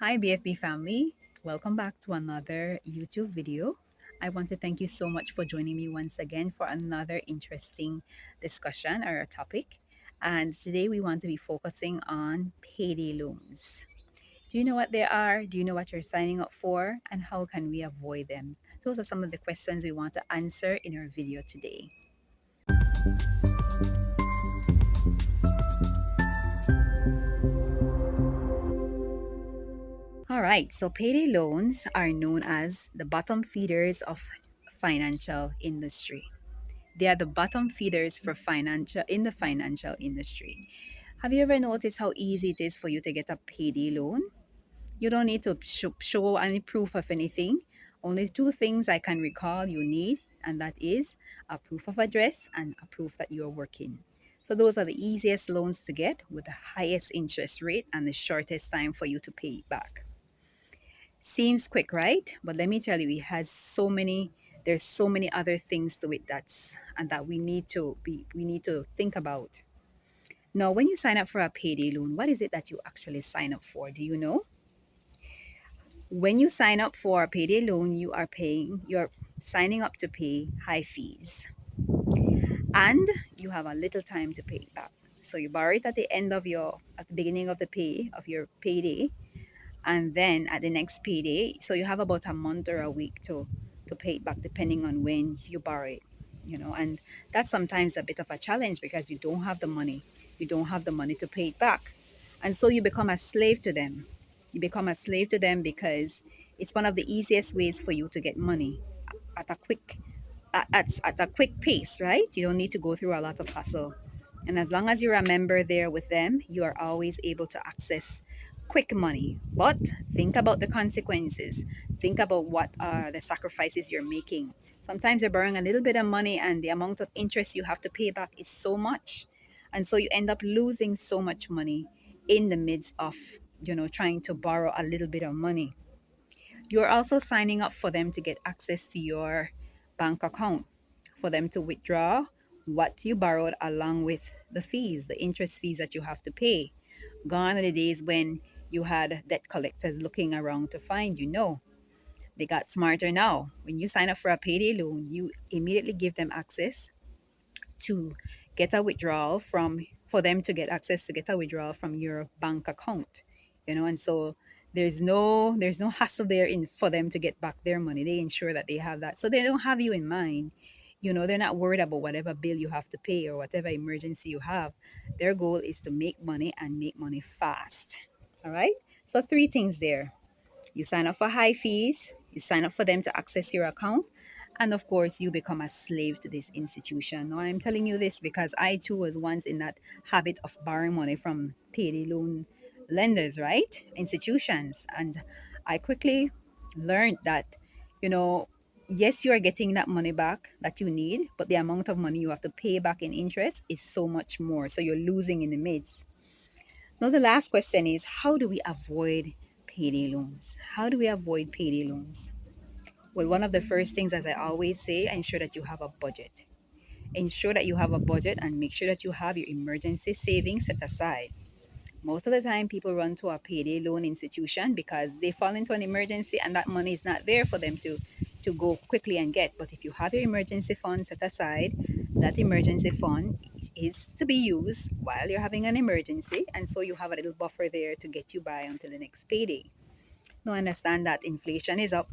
Hi, BFB family. Welcome back to another YouTube video. I want to thank you so much for joining me once again for another interesting discussion or a topic. And today we want to be focusing on payday loans. Do you know what they are? Do you know what you're signing up for? And how can we avoid them? Those are some of the questions we want to answer in our video today. All right, so payday loans are known as the bottom feeders of financial industry. They are the bottom feeders for financial in the financial industry. Have you ever noticed how easy it is for you to get a payday loan? You don't need to show any proof of anything. Only two things I can recall you need, and that is a proof of address and a proof that you are working. So those are the easiest loans to get with the highest interest rate and the shortest time for you to pay it back. Seems quick, right? But let me tell you, it has there's so many other things to it that we need to think about. Now, when you sign up for a payday loan, what is it that you actually sign up for? Do you know? When you sign up for a payday loan, you're signing up to pay high fees and you have a little time to pay it back. So you borrow it at the beginning of your payday, and then at the next payday, so you have about a month or a week to pay it back depending on when you borrow it, and that's sometimes a bit of a challenge because you don't have the money to pay it back, and so you become a slave to them. You become a slave to them because it's one of the easiest ways for you to get money at a quick at a quick pace, right? You don't need to go through a lot of hustle. And as long as you're a member there with them, you are always able to access quick money. But think about the consequences. Think about what are the sacrifices you're making. Sometimes you're borrowing a little bit of money and the amount of interest you have to pay back is so much. And so you end up losing so much money in the midst of, trying to borrow a little bit of money. You're also signing up for them to get access to your bank account, for them to withdraw what you borrowed along with the fees, the interest fees that you have to pay. Gone are the days when you had debt collectors looking around to find you. No, they got smarter now. When you sign up for a payday loan, you immediately give them access to get a withdrawal from for them to get access to get a withdrawal from your bank account, and so there's no hassle there in for them to get back their money. They ensure that they have that, so they don't have you in mind. They're not worried about whatever bill you have to pay or whatever emergency you have. Their goal is to make money and make money fast. All right, so three things there: you sign up for high fees, you sign up for them to access your account, and of course, you become a slave to this institution. Now, I'm telling you this because I too was once in that habit of borrowing money from payday loan lenders, right? Institutions. And I quickly learned that, you know, yes, you are getting that money back that you need, but the amount of money you have to pay back in interest is so much more. So you're losing in the midst. Now, the last question is, how do we avoid payday loans? How do we avoid payday loans? Well, one of the first things, as I always say, ensure that you have a budget. Ensure that you have a budget and make sure that you have your emergency savings set aside. Most of the time, people run to a payday loan institution because they fall into an emergency and that money is not there for them to go quickly and get. But if you have your emergency fund set aside, that emergency fund is to be used while you're having an emergency. And so you have a little buffer there to get you by until the next payday. Now, understand that inflation is up.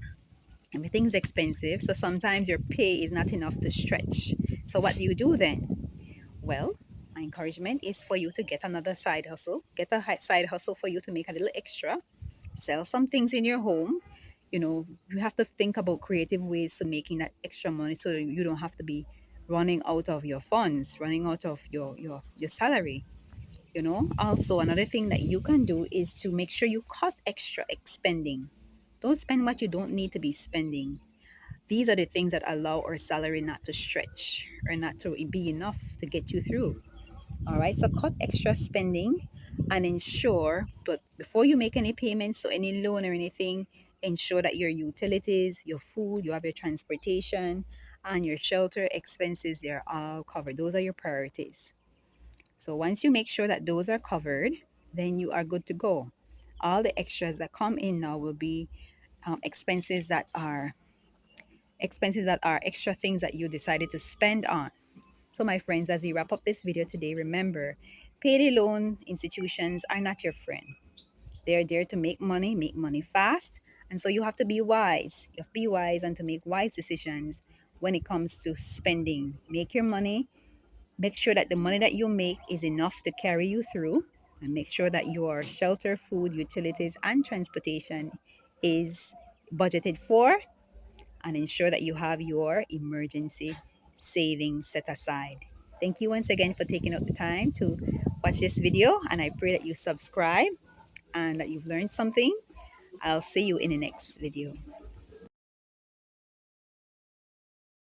Everything's expensive, so sometimes your pay is not enough to stretch. So, what do you do then? Well, my encouragement is for you to get another side hustle. Get a side hustle for you to make a little extra. Sell some things in your home. You have to think about creative ways to making that extra money so that you don't have to be running out of your funds, running out of your salary. Also, another thing that you can do is to make sure you cut extra spending. Don't spend what you don't need to be spending. These are the things that allow our salary not to stretch or not to be enough to get you through. All right, so cut extra spending and ensure, but before you make any payments or any loan or anything, ensure that your utilities, your food, you have your transportation, and your shelter expenses, they're all covered. Those are your priorities. So once you make sure that those are covered, then you are good to go. All the extras that come in now will be expenses that are extra things that you decided to spend on. So, my friends, as we wrap up this video today, remember, payday loan institutions are not your friend. They're there to make money fast. And so you have to be wise. You have to be wise and to make wise decisions when it comes to spending. Make your money. Make sure that the money that you make is enough to carry you through. And make sure that your shelter, food, utilities, and transportation is budgeted for. And ensure that you have your emergency savings set aside. Thank you once again for taking up the time to watch this video. And I pray that you subscribe and that you've learned something. I'll see you in the next video.